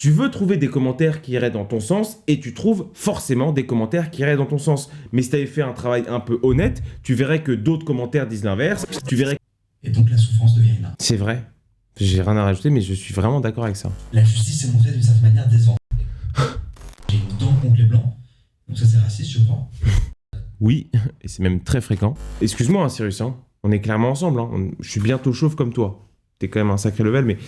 Tu veux trouver des commentaires qui iraient dans ton sens et tu trouves forcément des commentaires qui iraient dans ton sens. Mais si tu avais fait un travail un peu honnête, tu verrais que d'autres commentaires disent l'inverse. Tu verrais... Et donc la souffrance devient une art. C'est vrai. J'ai rien à rajouter, mais je suis vraiment d'accord avec ça. La justice est montrée d'une certaine manière décevante. J'ai une dent contre les blancs, donc ça c'est raciste, je crois. Oui, et c'est même très fréquent. Excuse-moi, hein, Cyrus, hein. On est clairement ensemble. Hein. Je suis bientôt chauve comme toi. T'es quand même un sacré level, mais...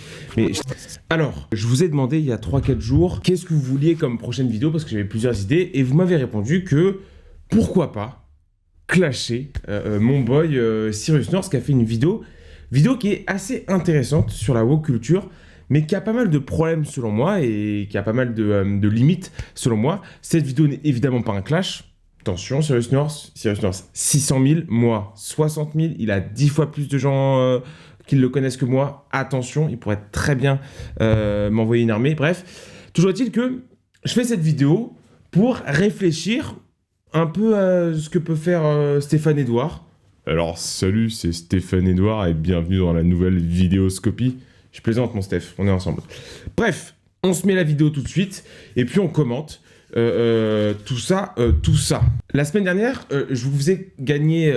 Alors, je vous ai demandé il y a 3-4 jours, qu'est-ce que vous vouliez comme prochaine vidéo, parce que j'avais plusieurs idées, et vous m'avez répondu que, pourquoi pas, clasher mon boy Cyrus North, qui a fait une vidéo qui est assez intéressante sur la woke culture, mais qui a pas mal de problèmes selon moi, et qui a pas mal de limites selon moi. Cette vidéo n'est évidemment pas un clash. Attention, Cyrus North, 600 000, moi 60 000, il a 10 fois plus de gens qui le connaissent que moi. Attention, il pourrait très bien m'envoyer une armée. Bref, toujours est-il que je fais cette vidéo pour réfléchir un peu à ce que peut faire Stéphane Edouard. Alors, salut, c'est Stéphane Edouard et bienvenue dans la nouvelle vidéoscopie. Je plaisante, mon Steph, on est ensemble. Bref, on se met la vidéo tout de suite et puis on commente. Tout ça. La semaine dernière, je vous ai gagné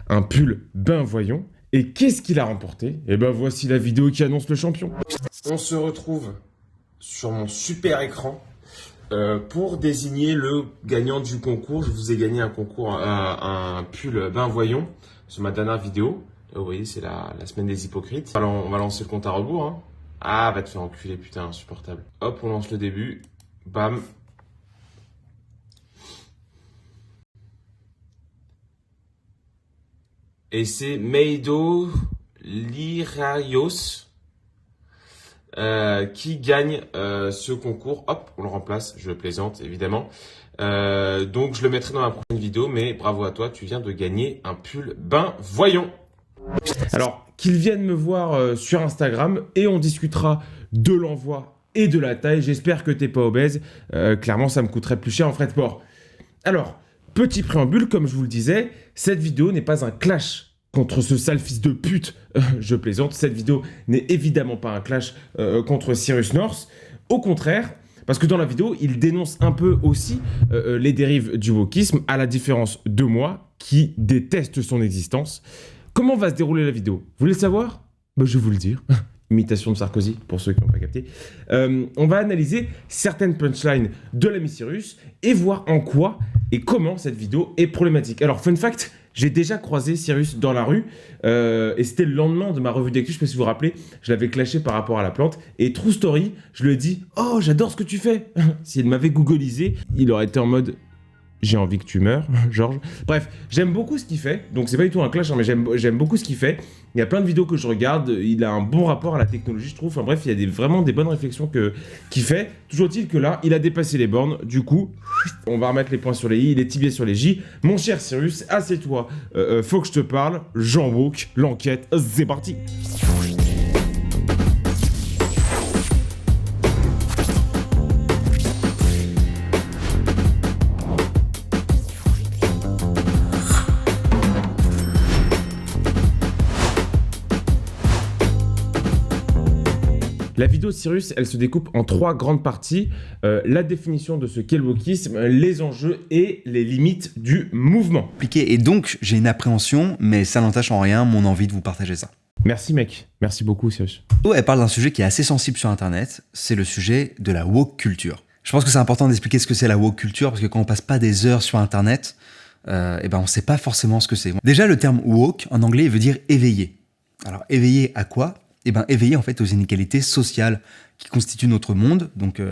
un pull Ben Voyons. Et qu'est-ce qu'il a remporté? Et ben voici la vidéo qui annonce le champion. On se retrouve sur mon super écran pour désigner le gagnant du concours. Je vous ai gagné un concours, un pull Ben Voyons sur ma dernière vidéo. Vous voyez, c'est la semaine des hypocrites. On va lancer le compte à rebours. Hein. Ah, va te faire enculer, putain, insupportable. Hop, on lance le début. Bam. Et c'est Meido Liraios qui gagne ce concours. Hop, on le remplace, je plaisante évidemment. Donc je le mettrai dans la prochaine vidéo, mais bravo à toi, tu viens de gagner un pull Ben Voyons. Alors, qu'il vienne me voir sur Instagram et on discutera de l'envoi et de la taille. J'espère que t'es pas obèse. Clairement, ça me coûterait plus cher en frais de port. Alors, petit préambule, comme je vous le disais, cette vidéo n'est pas un clash contre ce sale fils de pute. Je plaisante, cette vidéo n'est évidemment pas un clash contre Cyrus North. Au contraire, parce que dans la vidéo, il dénonce un peu aussi les dérives du wokisme, à la différence de moi, qui déteste son existence. Comment va se dérouler la vidéo? Vous voulez le savoir? Ben, je vais vous le dire. Imitation de Sarkozy, pour ceux qui n'ont pas capté. On va analyser certaines punchlines de l'ami Cyrus et voir en quoi et comment cette vidéo est problématique. Alors, fun fact, j'ai déjà croisé Cyrus dans la rue et c'était le lendemain de ma revue d'actu, je ne sais pas si vous vous rappelez, je l'avais clashé par rapport à la plante et true story, je lui ai dit « Oh, j'adore ce que tu fais !» S'il m'avait googlisé, il aurait été en mode « J'ai envie que tu meurs, Georges. » Bref, j'aime beaucoup ce qu'il fait, donc c'est pas du tout un clash, hein, mais j'aime beaucoup ce qu'il fait. Il y a plein de vidéos que je regarde, il a un bon rapport à la technologie, je trouve. Enfin bref, il y a vraiment des bonnes réflexions qu'il fait. Toujours est-il que là, il a dépassé les bornes. Du coup, on va remettre les points sur les i, les tibias sur les j. Mon cher Cyrus, assieds-toi. Faut que je te parle. Jean Woke, l'enquête, c'est parti. La vidéo de Cyrus, elle se découpe en 3 grandes parties. La définition de ce qu'est le wokisme, les enjeux et les limites du mouvement. Et donc, j'ai une appréhension, mais ça n'entache en rien mon envie de vous partager ça. Merci mec, merci beaucoup Cyrus. Elle parle d'un sujet qui est assez sensible sur Internet, c'est le sujet de la woke culture. Je pense que c'est important d'expliquer ce que c'est la woke culture, parce que quand on passe pas des heures sur Internet, on sait pas forcément ce que c'est. Déjà, le terme woke, en anglais, il veut dire éveillé. Alors, éveillé à quoi? Éveillé en fait aux inégalités sociales qui constituent notre monde, donc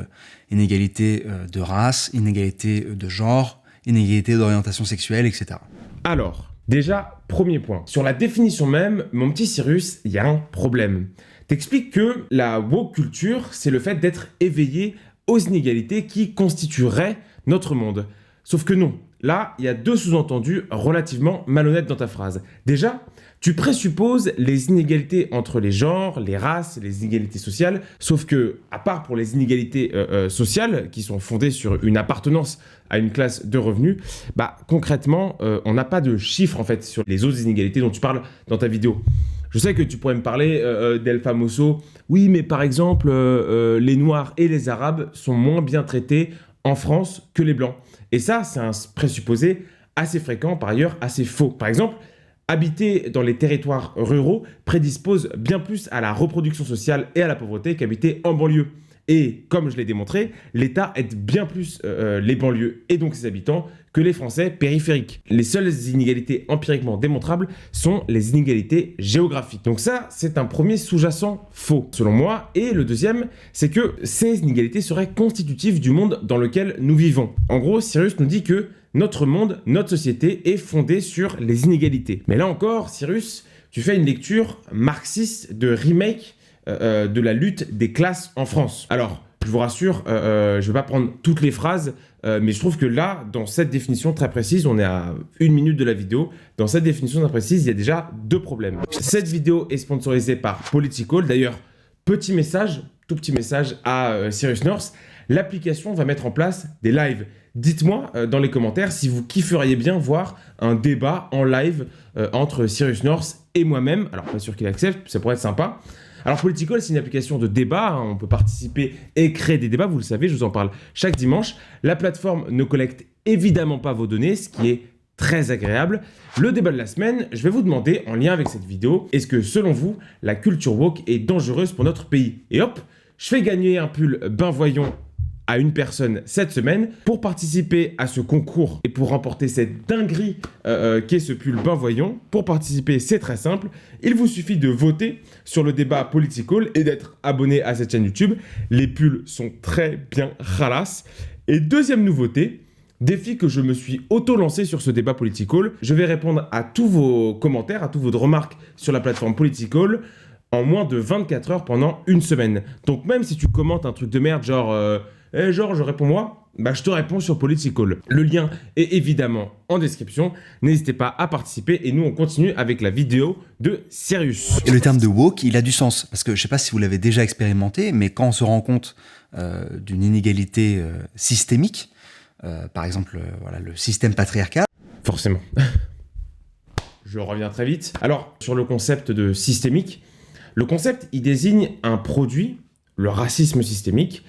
inégalité de race, inégalité de genre, inégalité d'orientation sexuelle, etc. Alors, déjà, premier point. Sur la définition même, mon petit Cyrus, il y a un problème. T'expliques que la woke culture, c'est le fait d'être éveillé aux inégalités qui constitueraient notre monde. Sauf que non. Là, il y a 2 sous-entendus relativement malhonnêtes dans ta phrase. Déjà, tu présupposes les inégalités entre les genres, les races, les inégalités sociales, sauf que, à part pour les inégalités sociales, qui sont fondées sur une appartenance à une classe de revenus, concrètement, on n'a pas de chiffres en fait sur les autres inégalités dont tu parles dans ta vidéo. Je sais que tu pourrais me parler d'El Famoso. Oui, mais par exemple, les Noirs et les Arabes sont moins bien traités en France que les Blancs. Et ça, c'est un présupposé assez fréquent, par ailleurs assez faux. Par exemple, habiter dans les territoires ruraux prédispose bien plus à la reproduction sociale et à la pauvreté qu'habiter en banlieue. Et comme je l'ai démontré, l'État aide bien plus les banlieues et donc ses habitants que les Français périphériques. Les seules inégalités empiriquement démontrables sont les inégalités géographiques. Donc ça, c'est un premier sous-jacent faux, selon moi. Et le deuxième, c'est que ces inégalités seraient constitutives du monde dans lequel nous vivons. En gros, Cyrus nous dit que notre monde, notre société est fondée sur les inégalités. Mais là encore, Cyrus, tu fais une lecture marxiste de remake de la lutte des classes en France. Alors, je vous rassure, je ne vais pas prendre toutes les phrases, mais je trouve que là, dans cette définition très précise, on est à 1 minute de la vidéo, dans cette définition très précise, il y a déjà 2 problèmes. Cette vidéo est sponsorisée par Political. D'ailleurs, petit message, tout petit message à Cyrus North, l'application va mettre en place des lives. Dites-moi dans les commentaires si vous kifferiez bien voir un débat en live entre Cyrus North et moi-même. Alors, pas sûr qu'il accepte, ça pourrait être sympa. Alors Political, c'est une application de débat, hein, on peut participer et créer des débats, vous le savez, je vous en parle chaque dimanche. La plateforme ne collecte évidemment pas vos données, ce qui est très agréable. Le débat de la semaine, je vais vous demander, en lien avec cette vidéo, est-ce que selon vous, la culture woke est dangereuse pour notre pays? Et hop, je fais gagner un pull Ben Voyons à une personne cette semaine. Pour participer à ce concours et pour remporter cette dinguerie qu'est ce pull Ben Voyons, pour participer, c'est très simple. Il vous suffit de voter sur le débat Political et d'être abonné à cette chaîne YouTube. Les pulls sont très bien ralasse. Et deuxième nouveauté, défi que je me suis auto-lancé sur ce débat Political. Je vais répondre à tous vos commentaires, à toutes vos remarques sur la plateforme Political en moins de 24 heures pendant une semaine. Donc même si tu commentes un truc de merde genre je réponds moi, bah je te réponds sur Political. Le lien est évidemment en description. N'hésitez pas à participer et nous on continue avec la vidéo de Cyrus. Et le terme de woke, il a du sens parce que je sais pas si vous l'avez déjà expérimenté, mais quand on se rend compte d'une inégalité systémique, par exemple voilà, le système patriarcal. Forcément. Je reviens très vite. Alors, sur le concept de systémique, le concept, il désigne un produit, le racisme systémique.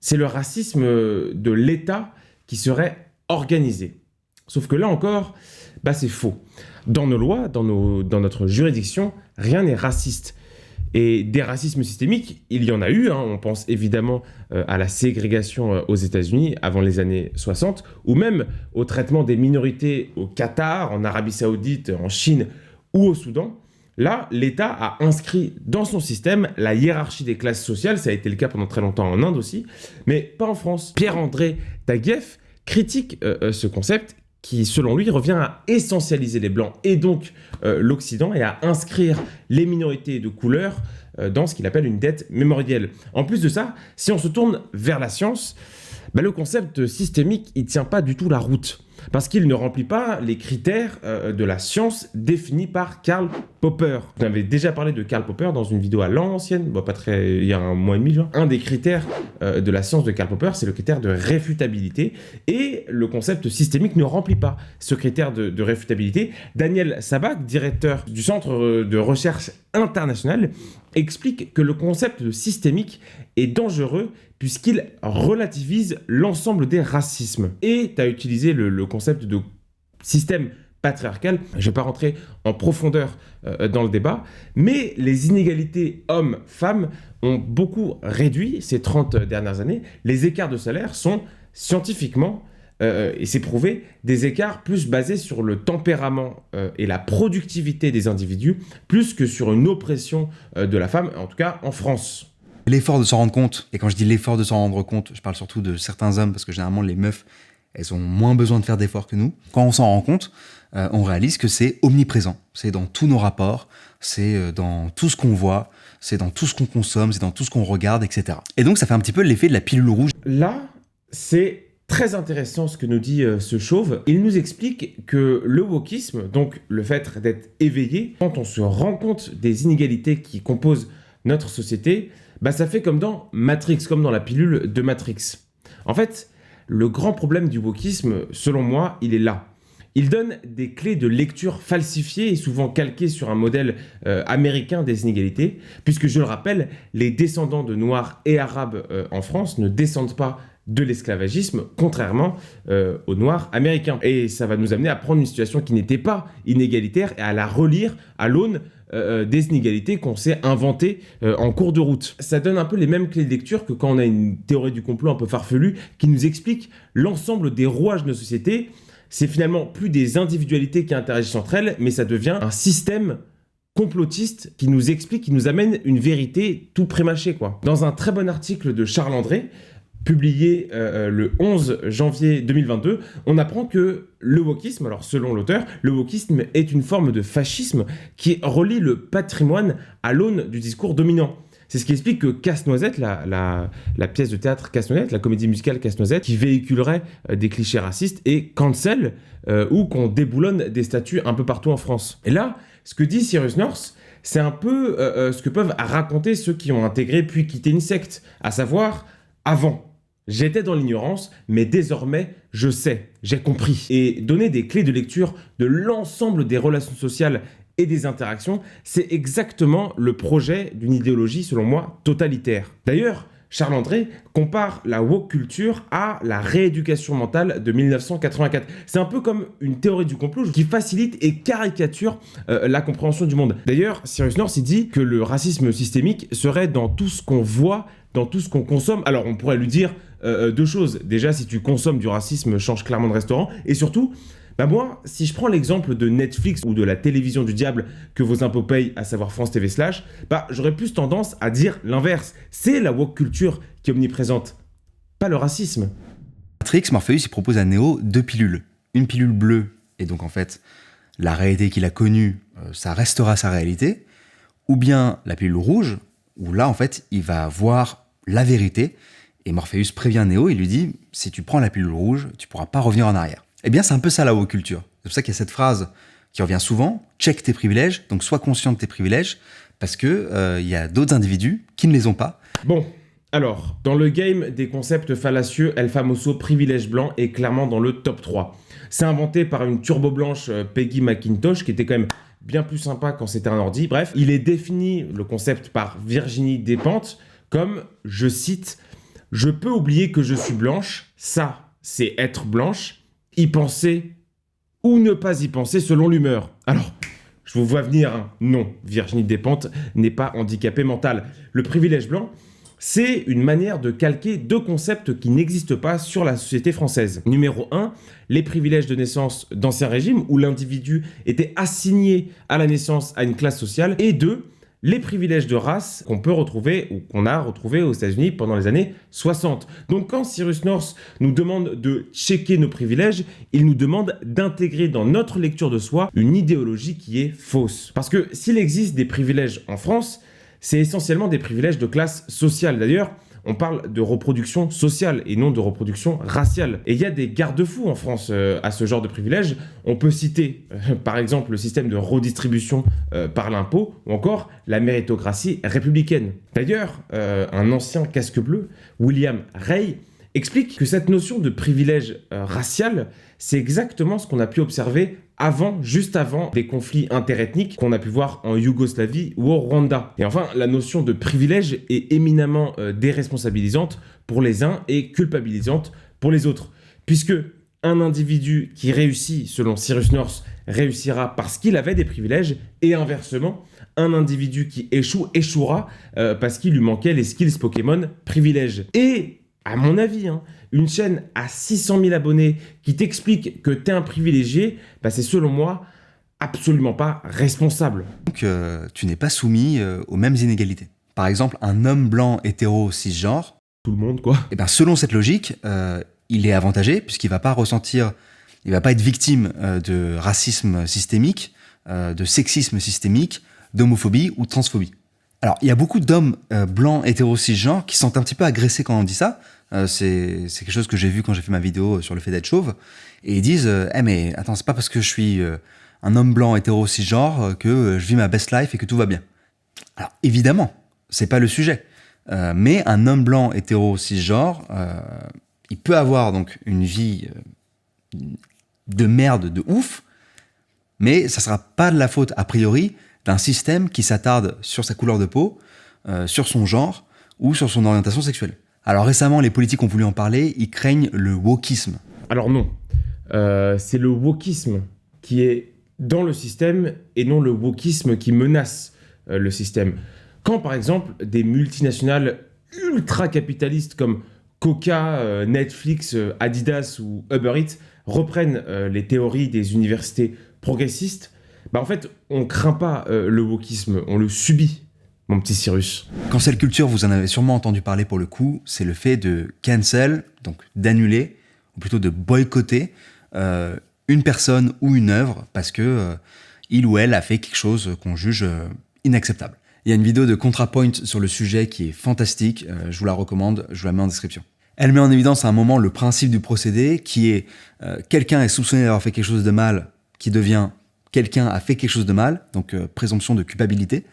C'est le racisme de l'État qui serait organisé. Sauf que là encore, bah c'est faux. Dans nos lois, dans notre juridiction, rien n'est raciste. Et des racismes systémiques, il y en a eu. Hein. On pense évidemment à la ségrégation aux États-Unis avant les années 60, ou même au traitement des minorités au Qatar, en Arabie Saoudite, en Chine ou au Soudan. Là, l'État a inscrit dans son système la hiérarchie des classes sociales. Ça a été le cas pendant très longtemps en Inde aussi, mais pas en France. Pierre-André Taguieff critique ce concept qui, selon lui, revient à essentialiser les Blancs et donc l'Occident et à inscrire les minorités de couleur dans ce qu'il appelle une dette mémorielle. En plus de ça, si on se tourne vers la science, bah, le concept systémique, il ne tient pas du tout la route. Parce qu'il ne remplit pas les critères de la science définis par Karl Popper. On avait déjà parlé de Karl Popper dans une vidéo à l'ancienne, bon, pas très, il y a un mois et demi, genre. Un des critères de la science de Karl Popper, c'est le critère de réfutabilité. Et le concept systémique ne remplit pas ce critère de réfutabilité. Daniel Sabbagh, directeur du Centre de recherche international, explique que le concept de systémique est dangereux puisqu'il relativise l'ensemble des racismes. Et tu as utilisé le concept de système patriarcal. Je ne vais pas rentrer en profondeur dans le débat, mais les inégalités hommes-femmes ont beaucoup réduit ces 30 dernières années. Les écarts de salaire sont scientifiquement, et c'est prouvé, des écarts plus basés sur le tempérament et la productivité des individus, plus que sur une oppression de la femme, en tout cas en France. L'effort de s'en rendre compte, et quand je dis l'effort de s'en rendre compte, je parle surtout de certains hommes, parce que généralement les meufs, elles ont moins besoin de faire d'efforts que nous. Quand on s'en rend compte, on réalise que c'est omniprésent. C'est dans tous nos rapports, c'est dans tout ce qu'on voit, c'est dans tout ce qu'on consomme, c'est dans tout ce qu'on regarde, etc. Et donc ça fait un petit peu l'effet de la pilule rouge. Là, c'est très intéressant ce que nous dit ce chauve. Il nous explique que le wokisme, donc le fait d'être éveillé, quand on se rend compte des inégalités qui composent notre société, bah ça fait comme dans Matrix, comme dans la pilule de Matrix. En fait, le grand problème du wokisme, selon moi, il est là. Il donne des clés de lecture falsifiées et souvent calquées sur un modèle américain des inégalités, puisque je le rappelle, les descendants de Noirs et Arabes en France ne descendent pas de l'esclavagisme, contrairement aux Noirs américains. Et ça va nous amener à prendre une situation qui n'était pas inégalitaire et à la relire à l'aune des inégalités qu'on s'est inventées en cours de route. Ça donne un peu les mêmes clés de lecture que quand on a une théorie du complot un peu farfelue qui nous explique l'ensemble des rouages de nos sociétés. C'est finalement plus des individualités qui interagissent entre elles, mais ça devient un système complotiste qui nous explique, qui nous amène une vérité tout prémâchée, quoi. Dans un très bon article de Charles André, publié le 11 janvier 2022, on apprend que le wokisme, alors selon l'auteur, le wokisme est une forme de fascisme qui relie le patrimoine à l'aune du discours dominant. C'est ce qui explique que Casse-Noisette, la pièce de théâtre Casse-Noisette, la comédie musicale Casse-Noisette, qui véhiculerait des clichés racistes, et cancel, ou qu'on déboulonne des statues un peu partout en France. Et là, ce que dit Cyrus North, c'est un peu ce que peuvent raconter ceux qui ont intégré puis quitté une secte, à savoir, avant. J'étais dans l'ignorance, mais désormais, je sais, j'ai compris. Et donner des clés de lecture de l'ensemble des relations sociales et des interactions, c'est exactement le projet d'une idéologie, selon moi, totalitaire. D'ailleurs, Charles André compare la woke culture à la rééducation mentale de 1984. C'est un peu comme une théorie du complot qui facilite et caricature la compréhension du monde. D'ailleurs, Cyrus North il dit que le racisme systémique serait dans tout ce qu'on voit, dans tout ce qu'on consomme. Alors on pourrait lui dire deux choses. Déjà, si tu consommes du racisme, change clairement de restaurant. Et surtout, bah moi, si je prends l'exemple de Netflix ou de la télévision du diable que vos impôts payent, à savoir France TV /, bah j'aurais plus tendance à dire l'inverse. C'est la woke culture qui est omniprésente, pas le racisme. Matrix, Morpheus, il propose à Neo 2 pilules. Une pilule bleue, et donc en fait, la réalité qu'il a connue, ça restera sa réalité. Ou bien la pilule rouge, où là, en fait, il va voir la vérité. Et Morpheus prévient Neo, il lui dit, si tu prends la pilule rouge, tu pourras pas revenir en arrière. Eh bien, c'est un peu ça la woke culture. C'est pour ça qu'il y a cette phrase qui revient souvent, check tes privilèges, donc sois conscient de tes privilèges, parce que y a d'autres individus qui ne les ont pas. Bon, alors, dans le game des concepts fallacieux, El Famoso privilège blanc est clairement dans le top 3. C'est inventé par une turbo blanche Peggy McIntosh, qui était quand même bien plus sympa quand c'était un ordi. Bref, il est défini, le concept, par Virginie Despentes, comme, je cite, « Je peux oublier que je suis blanche, ça, c'est être blanche, y penser ou ne pas y penser selon l'humeur. » Alors, je vous vois venir, hein. Non, Virginie Despentes n'est pas handicapée mentale. Le privilège blanc, c'est une manière de calquer deux concepts qui n'existent pas sur la société française. Numéro 1, les privilèges de naissance d'Ancien Régime, où l'individu était assigné à la naissance à une classe sociale. Et 2, les privilèges de race qu'on peut retrouver ou qu'on a retrouvé aux États-Unis pendant les années 60. Donc quand Cyrus North nous demande de checker nos privilèges, il nous demande d'intégrer dans notre lecture de soi une idéologie qui est fausse. Parce que s'il existe des privilèges en France, c'est essentiellement des privilèges de classe sociale. D'ailleurs, on parle de reproduction sociale et non de reproduction raciale. Et il y a des garde-fous en France à ce genre de privilèges. On peut citer par exemple le système de redistribution par l'impôt ou encore la méritocratie républicaine. D'ailleurs, un ancien casque bleu, William Ray, explique que cette notion de privilège racial, c'est exactement ce qu'on a pu observer juste avant les conflits interethniques qu'on a pu voir en Yougoslavie ou au Rwanda. Et enfin, la notion de privilège est éminemment déresponsabilisante pour les uns et culpabilisante pour les autres. Puisque un individu qui réussit, selon Cyrus North, réussira parce qu'il avait des privilèges, et inversement, un individu qui échouera parce qu'il lui manquait les skills Pokémon privilèges. Et à mon avis, une chaîne à 600 000 abonnés qui t'explique que t'es un privilégié, bah c'est selon moi absolument pas responsable. Donc tu n'es pas soumis aux mêmes inégalités. Par exemple, un homme blanc hétéro cisgenre, tout le monde quoi. Et ben selon cette logique, il est avantagé puisqu'il va pas ressentir, il va pas être victime de racisme systémique, de sexisme systémique, d'homophobie ou de transphobie. Alors, il y a beaucoup d'hommes blancs, hétéros, cisgenres qui sont un petit peu agressés quand on dit ça. C'est quelque chose que j'ai vu quand j'ai fait ma vidéo sur le fait d'être chauve. Et ils disent mais attends, c'est pas parce que je suis un homme blanc, hétéro, cisgenre que je vis ma best life et que tout va bien. » Alors, évidemment, c'est pas le sujet. Mais un homme blanc, hétéro, cisgenre, il peut avoir donc une vie de merde de ouf, mais ça sera pas de la faute, a priori, d'un système qui s'attarde sur sa couleur de peau, sur son genre ou sur son orientation sexuelle. Alors récemment, les politiques ont voulu en parler, ils craignent le wokisme. Alors non, c'est le wokisme qui est dans le système et non le wokisme qui menace le système. Quand par exemple des multinationales ultra-capitalistes comme Coca, Netflix, Adidas ou Uber Eats reprennent les théories des universités progressistes, en fait on craint pas le wokisme, on le subit. Mon petit Cyrus. Cancel culture, vous en avez sûrement entendu parler pour le coup, c'est le fait de cancel, donc d'annuler, ou plutôt de boycotter une personne ou une œuvre parce que il ou elle a fait quelque chose qu'on juge inacceptable. Il y a une vidéo de ContraPoint sur le sujet qui est fantastique, je vous la recommande, je vous la mets en description. Elle met en évidence à un moment le principe du procédé qui est quelqu'un est soupçonné d'avoir fait quelque chose de mal, qui devient quelqu'un a fait quelque chose de mal, donc présomption de culpabilité.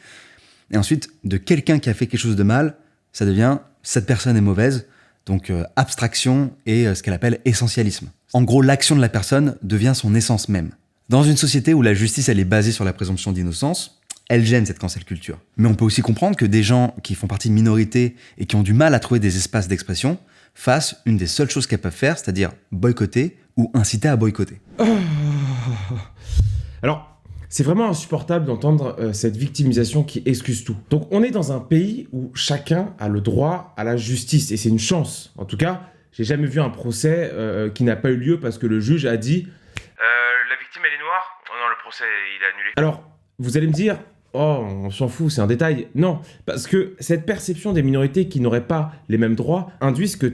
Et ensuite, de quelqu'un qui a fait quelque chose de mal, ça devient cette personne est mauvaise, donc abstraction et ce qu'elle appelle essentialisme. En gros, l'action de la personne devient son essence même. Dans une société où la justice elle est basée sur la présomption d'innocence, elle gêne cette cancel culture. Mais on peut aussi comprendre que des gens qui font partie de minorités et qui ont du mal à trouver des espaces d'expression fassent une des seules choses qu'elles peuvent faire, c'est-à-dire boycotter ou inciter à boycotter. Alors, c'est vraiment insupportable d'entendre cette victimisation qui excuse tout. Donc on est dans un pays où chacun a le droit à la justice, et c'est une chance. En tout cas, j'ai jamais vu un procès qui n'a pas eu lieu parce que le juge a dit « La victime elle est noire ?» Oh non, le procès il est annulé. Alors, vous allez me dire « Oh, on s'en fout, c'est un détail. » Non, parce que cette perception des minorités qui n'auraient pas les mêmes droits induit ce que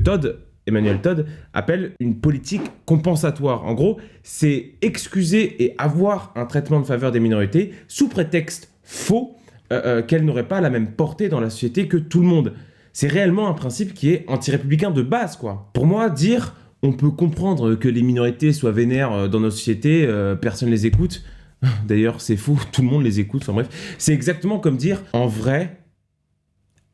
Emmanuel Todd appelle une politique compensatoire. En gros, c'est excuser et avoir un traitement de faveur des minorités sous prétexte faux qu'elles n'auraient pas la même portée dans la société que tout le monde. C'est réellement un principe qui est anti-républicain de base, quoi. Pour moi, dire on peut comprendre que les minorités soient vénères dans notre société, personne les écoute. D'ailleurs, c'est faux, tout le monde les écoute. Enfin bref, c'est exactement comme dire en vrai.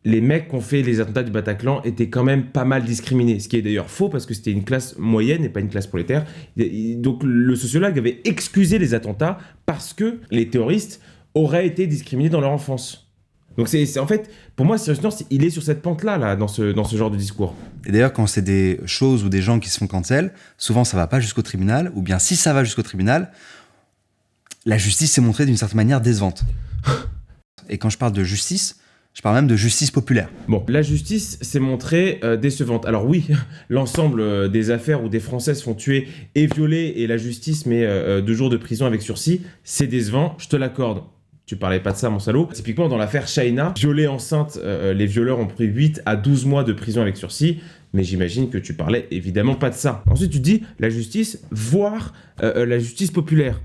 Les mecs qui ont fait les attentats du Bataclan étaient quand même pas mal discriminés. Ce qui est d'ailleurs faux parce que c'était une classe moyenne et pas une classe prolétaire. Donc le sociologue avait excusé les attentats parce que les terroristes auraient été discriminés dans leur enfance. Donc c'est en fait, pour moi, Cyrus North, il est sur cette pente-là, dans ce genre de discours. Et d'ailleurs, quand c'est des choses ou des gens qui se font cancel, souvent ça va pas jusqu'au tribunal, ou bien si ça va jusqu'au tribunal, la justice s'est montrée d'une certaine manière décevante. Et quand je parle de justice, je parle même de justice populaire. Bon, la justice s'est montrée décevante. Alors oui, l'ensemble des affaires où des Français se font tuer et violer et la justice met 2 jours de prison avec sursis, c'est décevant, je te l'accorde. Tu parlais pas de ça, mon salaud. Typiquement, dans l'affaire Shaina, violée enceinte, les violeurs ont pris 8 à 12 mois de prison avec sursis, mais j'imagine que tu parlais évidemment pas de ça. Ensuite, tu dis la justice, voire la justice populaire.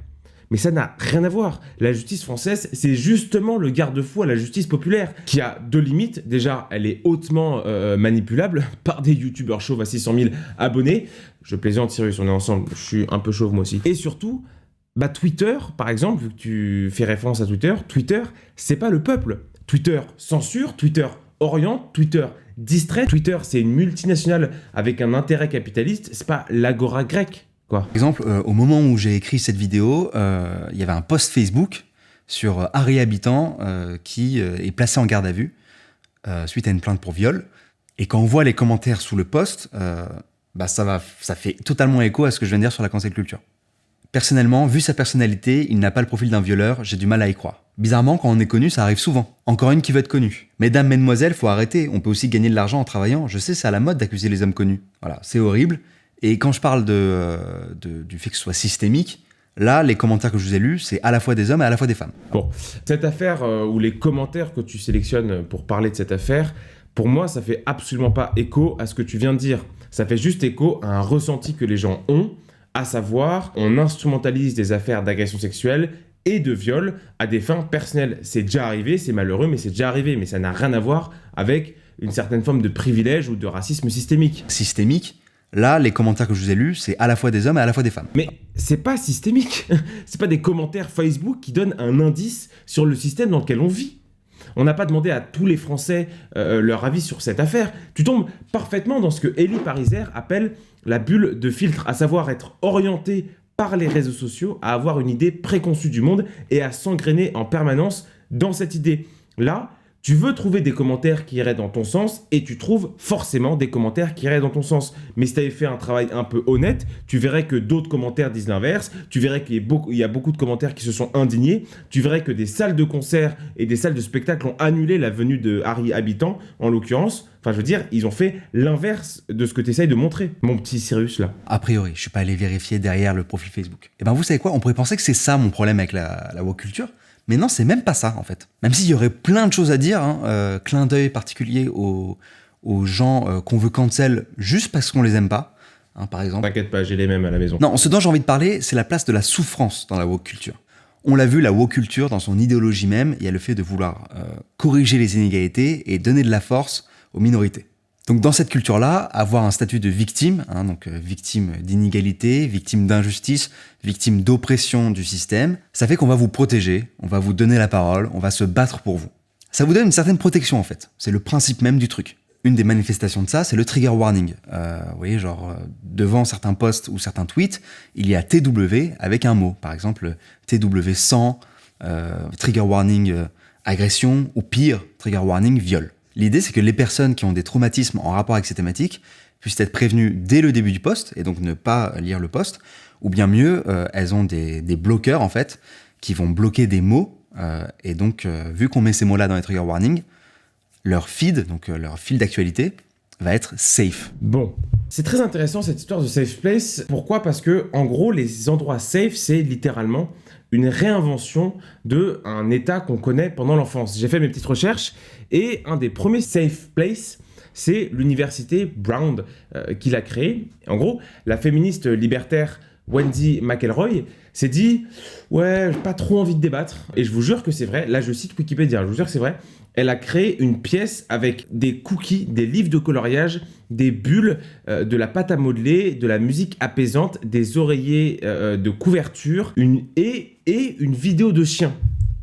Mais ça n'a rien à voir. La justice française, c'est justement le garde-fou à la justice populaire, qui a 2 limites. Déjà, elle est hautement manipulable par des youtubeurs chauves à 600 000 abonnés. Je plaisante, Cyrus, on est ensemble. Je suis un peu chauve moi aussi. Et surtout, Twitter, par exemple, vu que tu fais référence à Twitter, c'est pas le peuple. Twitter censure, Twitter oriente, Twitter distrait. Twitter, c'est une multinationale avec un intérêt capitaliste. C'est pas l'agora grecque. Par exemple, au moment où j'ai écrit cette vidéo, il y avait un post Facebook sur Harry Habitant qui est placé en garde à vue suite à une plainte pour viol. Et quand on voit les commentaires sous le post, ça fait totalement écho à ce que je viens de dire sur la cancel culture. Personnellement, vu sa personnalité, il n'a pas le profil d'un violeur, j'ai du mal à y croire. Bizarrement, quand on est connu, ça arrive souvent. Encore une qui veut être connue. Mesdames, mesdemoiselles, faut arrêter, on peut aussi gagner de l'argent en travaillant. Je sais, c'est à la mode d'accuser les hommes connus. Voilà, c'est horrible. Et quand je parle du fait que ce soit systémique, là, les commentaires que je vous ai lus, c'est à la fois des hommes et à la fois des femmes. Bon, cette affaire, ou les commentaires que tu sélectionnes pour parler de cette affaire, pour moi, ça fait absolument pas écho à ce que tu viens de dire. Ça fait juste écho à un ressenti que les gens ont, à savoir, on instrumentalise des affaires d'agression sexuelle et de viol à des fins personnelles. C'est déjà arrivé, c'est malheureux, mais c'est déjà arrivé. Mais ça n'a rien à voir avec une certaine forme de privilège ou de racisme systémique. Systémique ? Là, les commentaires que je vous ai lus, c'est à la fois des hommes et à la fois des femmes. Mais c'est pas systémique. C'est pas des commentaires Facebook qui donnent un indice sur le système dans lequel on vit. On n'a pas demandé à tous les Français leur avis sur cette affaire. Tu tombes parfaitement dans ce que Elie Pariser appelle la bulle de filtre, à savoir être orienté par les réseaux sociaux à avoir une idée préconçue du monde et à s'engrainer en permanence dans cette idée. Là, tu veux trouver des commentaires qui iraient dans ton sens et tu trouves forcément des commentaires qui iraient dans ton sens. Mais si tu avais fait un travail un peu honnête, tu verrais que d'autres commentaires disent l'inverse, tu verrais qu'il y a beaucoup de commentaires qui se sont indignés, tu verrais que des salles de concert et des salles de spectacle ont annulé la venue de Harry Habitant, en l'occurrence. Enfin, je veux dire, ils ont fait l'inverse de ce que tu essayes de montrer, mon petit Cyrus, là. A priori, je suis pas allé vérifier derrière le profil Facebook. Et ben vous savez quoi, on pourrait penser que c'est ça mon problème avec la woke culture. Mais non, c'est même pas ça, en fait. Même s'il y aurait plein de choses à dire, clin d'œil particulier aux gens qu'on veut cancel juste parce qu'on les aime pas, par exemple. T'inquiète pas, j'ai les mêmes à la maison. Non, ce dont j'ai envie de parler, c'est la place de la souffrance dans la woke culture. On l'a vu, la woke culture, dans son idéologie même, il y a le fait de vouloir corriger les inégalités et donner de la force aux minorités. Donc dans cette culture-là, avoir un statut de victime, donc victime d'inégalité, victime d'injustice, victime d'oppression du système, ça fait qu'on va vous protéger, on va vous donner la parole, on va se battre pour vous. Ça vous donne une certaine protection en fait, c'est le principe même du truc. Une des manifestations de ça, c'est le trigger warning. Vous voyez, genre, devant certains posts ou certains tweets, il y a TW avec un mot. Par exemple, TW100, trigger warning agression, ou pire, trigger warning viol. L'idée, c'est que les personnes qui ont des traumatismes en rapport avec ces thématiques puissent être prévenues dès le début du post, et donc ne pas lire le post, ou bien mieux, elles ont des bloqueurs, en fait, qui vont bloquer des mots, et donc, vu qu'on met ces mots-là dans les trigger warnings, leur feed, donc leur fil d'actualité, va être safe. Bon, c'est très intéressant cette histoire de safe place. Pourquoi ? Parce que, en gros, les endroits safe, c'est littéralement une réinvention d'un état qu'on connaît pendant l'enfance. J'ai fait mes petites recherches et un des premiers safe places, c'est l'université Brown qui l'a créé. En gros, la féministe libertaire Wendy McElroy s'est dit « Ouais, j'ai pas trop envie de débattre. » Et je vous jure que c'est vrai. Là, je cite Wikipédia. Je vous jure que c'est vrai. Elle a créé une pièce avec des cookies, des livres de coloriage, des bulles, de la pâte à modeler, de la musique apaisante, des oreillers de couverture et une vidéo de chien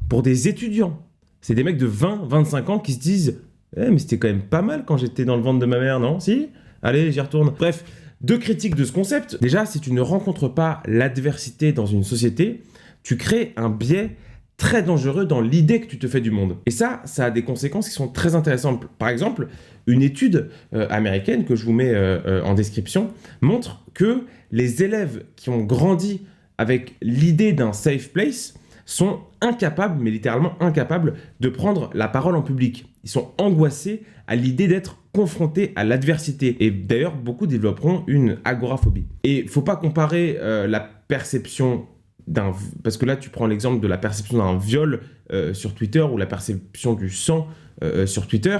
pour des étudiants. C'est des mecs de 20-25 ans qui se disent « mais c'était quand même pas mal quand j'étais dans le ventre de ma mère, non ? Si ? Allez, j'y retourne. » Bref, deux critiques de ce concept. Déjà, si tu ne rencontres pas l'adversité dans une société, tu crées un biais très dangereux dans l'idée que tu te fais du monde. Et ça a des conséquences qui sont très intéressantes. Par exemple, une étude américaine que je vous mets en description montre que les élèves qui ont grandi avec l'idée d'un safe place sont incapables, mais littéralement incapables, de prendre la parole en public. Ils sont angoissés à l'idée d'être confrontés à l'adversité. Et d'ailleurs, beaucoup développeront une agoraphobie. Et il ne faut pas comparer la perception parce que là, tu prends l'exemple de la perception d'un viol sur Twitter ou la perception du sang sur Twitter.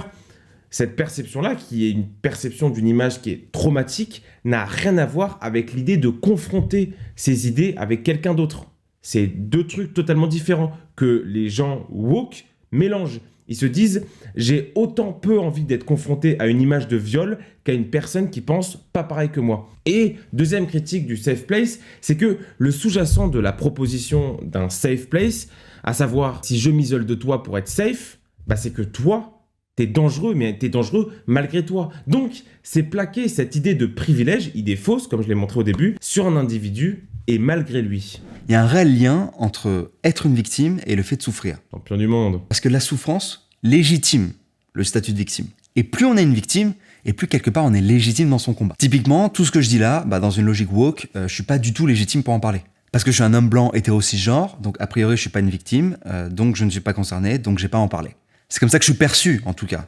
Cette perception-là, qui est une perception d'une image qui est traumatique, n'a rien à voir avec l'idée de confronter ces idées avec quelqu'un d'autre. C'est deux trucs totalement différents que les gens woke mélangent. Ils se disent « j'ai autant peu envie d'être confronté à une image de viol qu'à une personne qui pense pas pareil que moi ». Et deuxième critique du safe place, c'est que le sous-jacent de la proposition d'un safe place, à savoir si je m'isole de toi pour être safe, c'est que toi, t'es dangereux, mais t'es dangereux malgré toi. Donc, c'est plaquer cette idée de privilège, idée fausse, comme je l'ai montré au début, sur un individu et malgré lui. Il y a un réel lien entre être une victime et le fait de souffrir. Champion du monde. Parce que la souffrance légitime le statut de victime. Et plus on est une victime, et plus quelque part on est légitime dans son combat. Typiquement, tout ce que je dis là, dans une logique woke, je suis pas du tout légitime pour en parler. Parce que je suis un homme blanc hétéro-cisgenre, donc a priori je suis pas une victime, donc je ne suis pas concerné, donc j'ai pas à en parler. C'est comme ça que je suis perçu, en tout cas.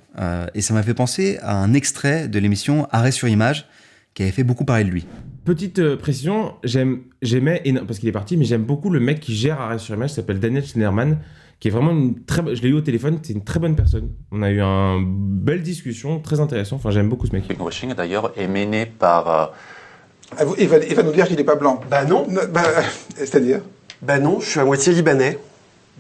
Et ça m'a fait penser à un extrait de l'émission Arrêt sur image, qui avait fait beaucoup parler de lui. Petite précision, j'aimais, parce qu'il est parti, mais j'aime beaucoup le mec qui gère Arrêt sur image, qui s'appelle Daniel Schneiderman, qui est vraiment je l'ai eu au téléphone, c'est une très bonne personne. On a eu une belle discussion, très intéressant, enfin j'aime beaucoup ce mec. Le greenwashing d'ailleurs est mené par... Il va nous dire qu'il n'est pas blanc. Non. C'est-à-dire ? Non, je suis à moitié libanais.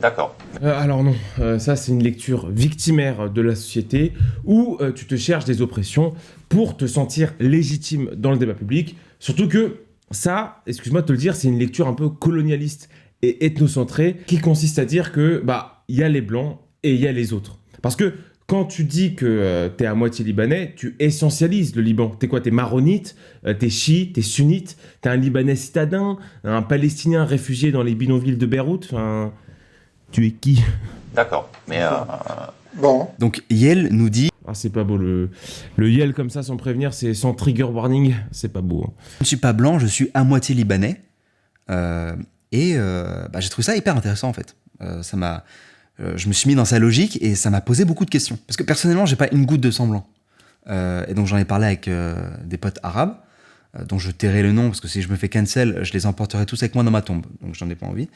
D'accord. Alors non, ça c'est une lecture victimaire de la société où tu te cherches des oppressions pour te sentir légitime dans le débat public. Surtout que ça, excuse-moi de te le dire, c'est une lecture un peu colonialiste et ethnocentrée qui consiste à dire que il y a les blancs et il y a les autres. Parce que quand tu dis que t'es à moitié libanais, tu essentialises le Liban. T'es quoi? T'es maronite, t'es chiite, t'es sunnite, t'es un Libanais citadin, un Palestinien réfugié dans les bidonvilles de Beyrouth. Enfin, tu es qui? D'accord. Mais Bon. Donc Yel nous dit Ah, c'est pas beau, le yell comme ça sans prévenir, c'est sans trigger warning, c'est pas beau. Hein. je ne suis pas blanc, je suis à moitié libanais. J'ai trouvé ça hyper intéressant en fait. Je me suis mis dans sa logique et ça m'a posé beaucoup de questions. Parce que personnellement, j'ai pas une goutte de sang blanc. Et donc j'en ai parlé avec des potes arabes, dont je tairai le nom parce que si je me fais cancel, je les emporterai tous avec moi dans ma tombe. Donc j'en ai pas envie.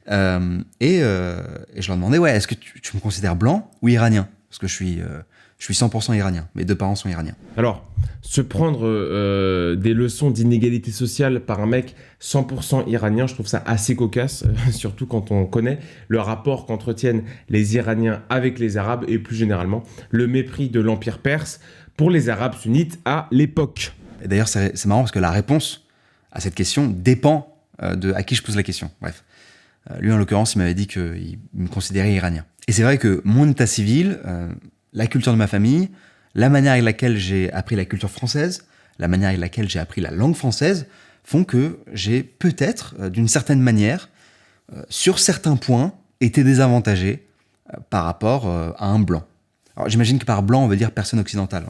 Et je leur demandais, ouais, est-ce que tu me considères blanc ou iranien? Parce que je suis 100% iranien. Mes deux parents sont iraniens. Alors, se prendre des leçons d'inégalité sociale par un mec 100% iranien, je trouve ça assez cocasse, surtout quand on connaît le rapport qu'entretiennent les Iraniens avec les Arabes et plus généralement le mépris de l'Empire perse pour les Arabes sunnites à l'époque. Et d'ailleurs, c'est marrant parce que la réponse à cette question dépend de à qui je pose la question. Bref. Lui, en l'occurrence, il m'avait dit qu'il me considérait iranien. Et c'est vrai que mon état civil, la culture de ma famille, la manière avec laquelle j'ai appris la culture française, la manière avec laquelle j'ai appris la langue française, font que j'ai peut-être, d'une certaine manière, sur certains points, été désavantagé par rapport à un blanc. Alors j'imagine que par blanc, on veut dire personne occidentale.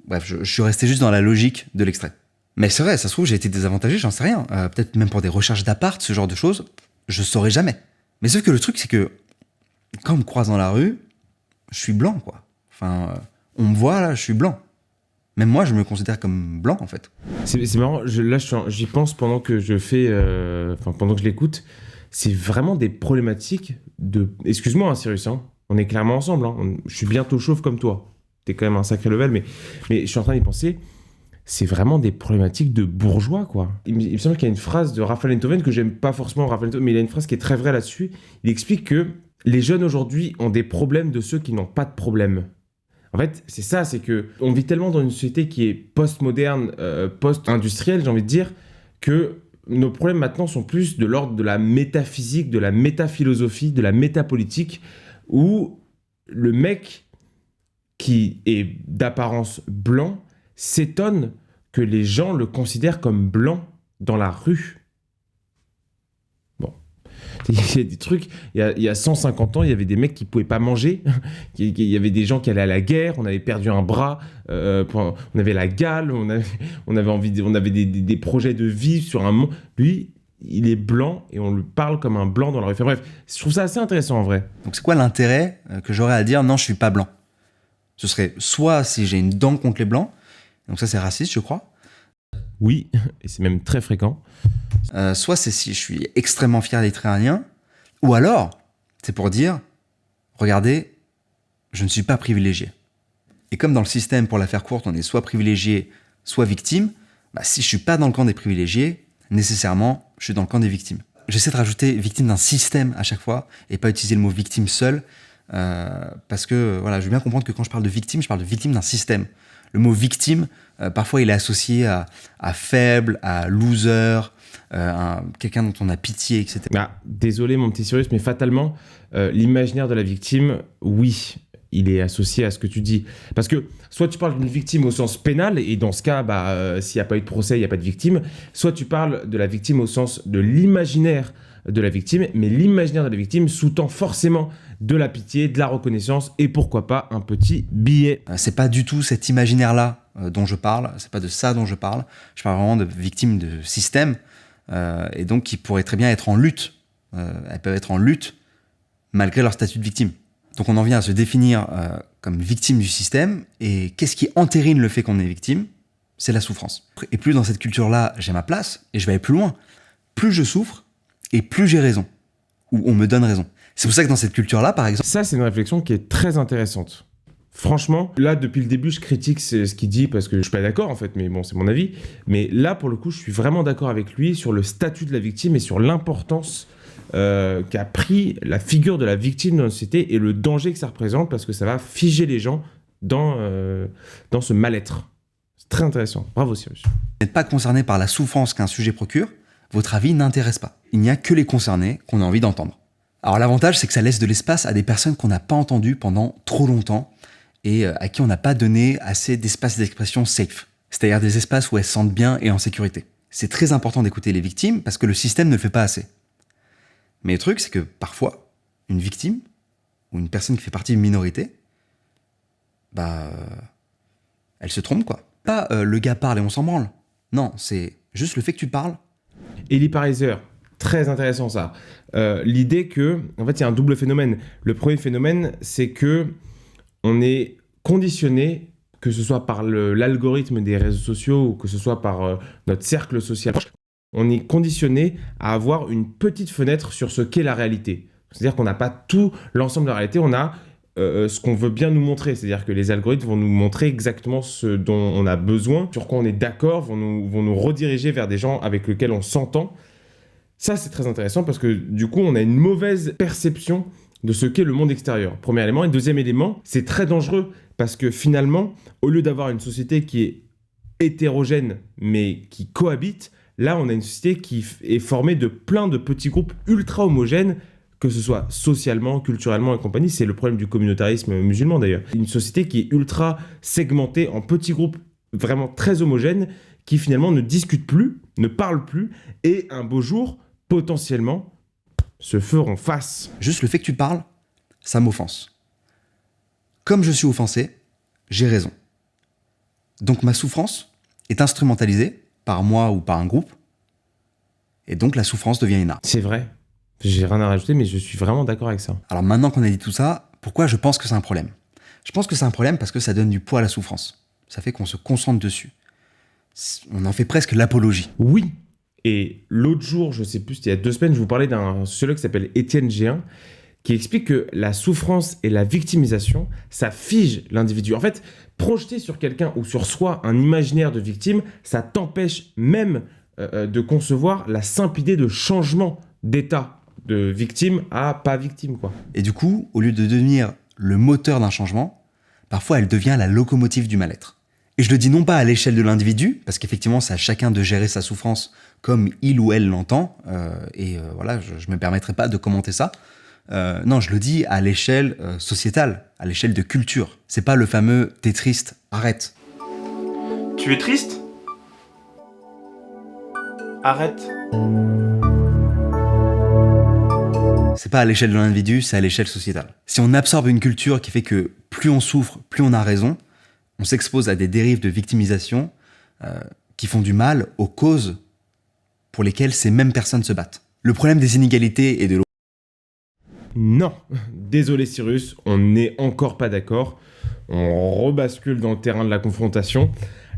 Bref, je suis resté juste dans la logique de l'extrait. Mais c'est vrai, ça se trouve, j'ai été désavantagé, j'en sais rien. Peut-être même pour des recherches d'appart, ce genre de choses, je saurais jamais. Mais sauf que le truc, c'est que quand on me croise dans la rue, je suis blanc, quoi. Enfin, on me voit, là, je suis blanc. Même moi, je me considère comme blanc, en fait. C'est marrant, j'y pense pendant que pendant que je l'écoute. C'est vraiment des problématiques de... Excuse-moi, hein, Cyrus, hein, on est clairement ensemble. Hein, je suis bientôt chauve comme toi. T'es quand même un sacré level, mais je suis en train d'y penser. C'est vraiment des problématiques de bourgeois, quoi. Il me semble qu'il y a une phrase de Raphaël Enthoven que j'aime pas forcément, Raphaël Enthoven, mais il a une phrase qui est très vraie là-dessus. Il explique que les jeunes aujourd'hui ont des problèmes de ceux qui n'ont pas de problème. En fait, c'est ça, c'est que on vit tellement dans une société qui est post-moderne, post-industrielle, j'ai envie de dire, que nos problèmes maintenant sont plus de l'ordre de la métaphysique, de la métaphilosophie, de la métapolitique, où le mec qui est d'apparence blanc s'étonne que les gens le considèrent comme blanc dans la rue. Bon. Il y a des trucs, il y a 150 ans, il y avait des mecs qui pouvaient pas manger, il y avait des gens qui allaient à la guerre, on avait perdu un bras, on avait la gale, on avait des projets de vie sur un monde. Lui, il est blanc et on lui parle comme un blanc dans la rue. Enfin, bref, je trouve ça assez intéressant en vrai. Donc c'est quoi l'intérêt que j'aurais à dire non, je suis pas blanc? Ce serait soit si j'ai une dent contre les blancs, donc ça c'est raciste, je crois. Oui, et c'est même très fréquent. Soit c'est si je suis extrêmement fier d'être iranien, ou alors c'est pour dire, regardez, je ne suis pas privilégié. Et comme dans le système, pour la faire courte, on est soit privilégié, soit victime, si je suis pas dans le camp des privilégiés, nécessairement, je suis dans le camp des victimes. J'essaie de rajouter victime d'un système à chaque fois, et pas utiliser le mot victime seul, parce que voilà, je veux bien comprendre que quand je parle de victime d'un système. Le mot victime, parfois il est associé à faible, à loser, à quelqu'un dont on a pitié, etc. Désolé mon petit Cyrus, mais fatalement, l'imaginaire de la victime, oui, il est associé à ce que tu dis. Parce que soit tu parles d'une victime au sens pénal, et dans ce cas, s'il n'y a pas eu de procès, il n'y a pas de victime, soit tu parles de la victime au sens de l'imaginaire de la victime, mais l'imaginaire de la victime sous-tend forcément de la pitié, de la reconnaissance et pourquoi pas un petit billet. C'est pas du tout cet imaginaire-là dont je parle, c'est pas de ça dont je parle. Je parle vraiment de victimes de système et donc qui pourraient très bien être en lutte. Elles peuvent être en lutte malgré leur statut de victime. Donc on en vient à se définir comme victime du système et qu'est-ce qui entérine le fait qu'on est victime? C'est la souffrance. Et plus dans cette culture-là j'ai ma place et je vais aller plus loin, plus je souffre et plus j'ai raison, ou on me donne raison. C'est pour ça que dans cette culture-là, par exemple... Ça, c'est une réflexion qui est très intéressante. Franchement, là, depuis le début, je critique ce qu'il dit parce que je suis pas d'accord, en fait, mais bon, c'est mon avis. Mais là, pour le coup, je suis vraiment d'accord avec lui sur le statut de la victime et sur l'importance qu'a pris la figure de la victime dans la société et le danger que ça représente parce que ça va figer les gens dans ce mal-être. C'est très intéressant. Bravo, Cyrus. Vous n'êtes pas concerné par la souffrance qu'un sujet procure, votre avis n'intéresse pas. Il n'y a que les concernés qu'on a envie d'entendre. Alors l'avantage, c'est que ça laisse de l'espace à des personnes qu'on n'a pas entendues pendant trop longtemps et à qui on n'a pas donné assez d'espace d'expression safe, c'est-à-dire des espaces où elles se sentent bien et en sécurité. C'est très important d'écouter les victimes parce que le système ne le fait pas assez. Mais le truc, c'est que parfois, une victime ou une personne qui fait partie d'une minorité, elle se trompe quoi. Pas le gars parle et on s'en branle. Non, c'est juste le fait que tu parles. Eli Pariser, très intéressant ça. L'idée que, en fait, il y a un double phénomène. Le premier phénomène, c'est que on est conditionné, que ce soit par l'algorithme des réseaux sociaux ou que ce soit par notre cercle social, on est conditionné à avoir une petite fenêtre sur ce qu'est la réalité. C'est-à-dire qu'on n'a pas tout l'ensemble de la réalité, on a ce qu'on veut bien nous montrer. C'est-à-dire que les algorithmes vont nous montrer exactement ce dont on a besoin, sur quoi on est d'accord, vont nous rediriger vers des gens avec lesquels on s'entend. Ça, c'est très intéressant parce que du coup, on a une mauvaise perception de ce qu'est le monde extérieur. Premier élément. Et deuxième élément, c'est très dangereux parce que finalement, au lieu d'avoir une société qui est hétérogène mais qui cohabite, là, on a une société qui est formée de plein de petits groupes ultra homogènes, que ce soit socialement, culturellement et compagnie. C'est le problème du communautarisme musulman d'ailleurs. Une société qui est ultra segmentée en petits groupes vraiment très homogènes qui finalement ne discutent plus, ne parlent plus et un beau jour, potentiellement, se feront face. Juste le fait que tu parles, ça m'offense. Comme je suis offensé, j'ai raison. Donc ma souffrance est instrumentalisée par moi ou par un groupe, et donc la souffrance devient une arme. C'est vrai. J'ai rien à rajouter, mais je suis vraiment d'accord avec ça. Alors maintenant qu'on a dit tout ça, pourquoi je pense que c'est un problème ? Je pense que c'est un problème parce que ça donne du poids à la souffrance. Ça fait qu'on se concentre dessus. On en fait presque l'apologie. Oui. Et l'autre jour, je sais plus, il y a 2 semaines, je vous parlais d'un sociologue qui s'appelle Étienne Géin, qui explique que la souffrance et la victimisation, ça fige l'individu. En fait, projeter sur quelqu'un ou sur soi un imaginaire de victime, ça t'empêche même de concevoir la simple idée de changement d'état de victime à pas victime, quoi. Et du coup, au lieu de devenir le moteur d'un changement, parfois elle devient la locomotive du mal-être. Et je le dis non pas à l'échelle de l'individu, parce qu'effectivement c'est à chacun de gérer sa souffrance comme il ou elle l'entend, voilà, je me permettrai pas de commenter ça. Non, je le dis à l'échelle sociétale, à l'échelle de culture. C'est pas le fameux « t'es triste, arrête ». Tu es triste ? Arrête. C'est pas à l'échelle de l'individu, c'est à l'échelle sociétale. Si on absorbe une culture qui fait que plus on souffre, plus on a raison, on s'expose à des dérives de victimisation qui font du mal aux causes pour lesquelles ces mêmes personnes se battent. Le problème des inégalités et de Non, désolé Cyrus, on n'est encore pas d'accord. On rebascule dans le terrain de la confrontation.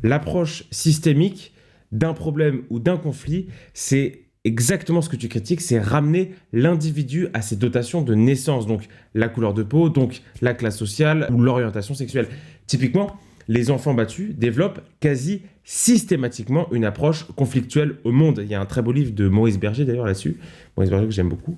L'approche systémique d'un problème ou d'un conflit, c'est exactement ce que tu critiques, c'est ramener l'individu à ses dotations de naissance, donc la couleur de peau, donc la classe sociale ou l'orientation sexuelle. Typiquement, les enfants battus développent quasi systématiquement une approche conflictuelle au monde. Il y a un très beau livre de Maurice Berger d'ailleurs là-dessus, Maurice Berger que j'aime beaucoup.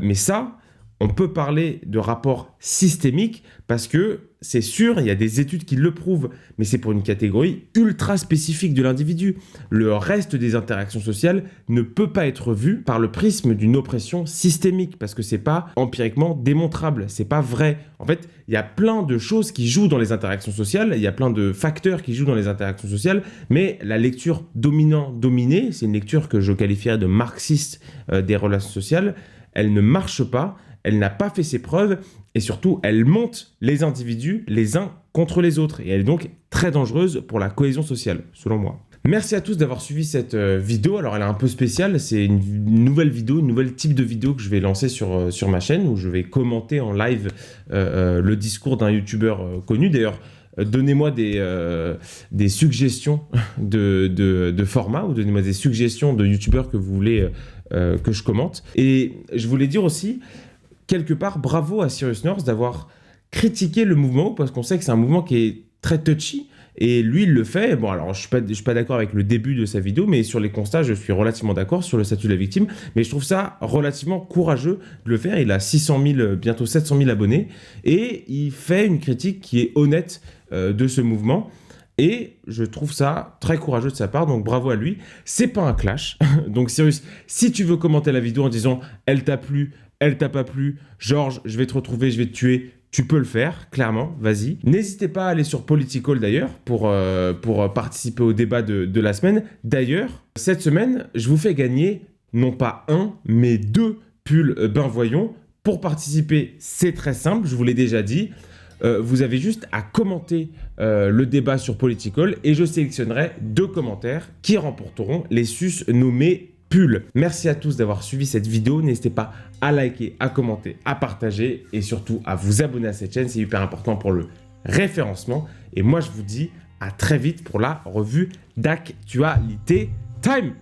Mais ça, on peut parler de rapport systémique parce que c'est sûr, il y a des études qui le prouvent, mais c'est pour une catégorie ultra spécifique de l'individu. Le reste des interactions sociales ne peut pas être vu par le prisme d'une oppression systémique parce que c'est pas empiriquement démontrable, c'est pas vrai. En fait, il y a plein de choses qui jouent dans les interactions sociales, il y a plein de facteurs qui jouent dans les interactions sociales, mais la lecture dominant-dominé, c'est une lecture que je qualifierais de marxiste des relations sociales, elle ne marche pas. Elle n'a pas fait ses preuves et surtout, elle monte les individus les uns contre les autres. Et elle est donc très dangereuse pour la cohésion sociale, selon moi. Merci à tous d'avoir suivi cette vidéo. Alors, elle est un peu spéciale. C'est une nouvelle vidéo, un nouvel type de vidéo que je vais lancer sur ma chaîne où je vais commenter en live le discours d'un youtubeur connu. D'ailleurs, donnez-moi des suggestions de format ou donnez-moi des suggestions de youtubeurs que vous voulez que je commente. Et je voulais dire aussi, quelque part, bravo à Cyrus North d'avoir critiqué le mouvement parce qu'on sait que c'est un mouvement qui est très touchy et lui il le fait. Bon, alors je suis pas d'accord avec le début de sa vidéo, mais sur les constats je suis relativement d'accord sur le statut de la victime, mais je trouve ça relativement courageux de le faire. Il a 600 000, bientôt 700 000 abonnés et il fait une critique qui est honnête de ce mouvement. Et je trouve ça très courageux de sa part, donc bravo à lui. C'est pas un clash. Donc Cyrus, si tu veux commenter la vidéo en disant « elle t'a plu », elle t'a pas plu, Georges, je vais te retrouver, je vais te tuer. Tu peux le faire, clairement, vas-y. N'hésitez pas à aller sur Political d'ailleurs pour participer au débat de la semaine. D'ailleurs, cette semaine, je vous fais gagner non pas un, mais 2 pulls Ben Voyons. Pour participer, c'est très simple, je vous l'ai déjà dit. Vous avez juste à commenter le débat sur Political et je sélectionnerai 2 commentaires qui remporteront les sus nommés pulls. Merci à tous d'avoir suivi cette vidéo. N'hésitez pas à liker, à commenter, à partager et surtout à vous abonner à cette chaîne. C'est hyper important pour le référencement. Et moi, je vous dis à très vite pour la revue d'actualité time.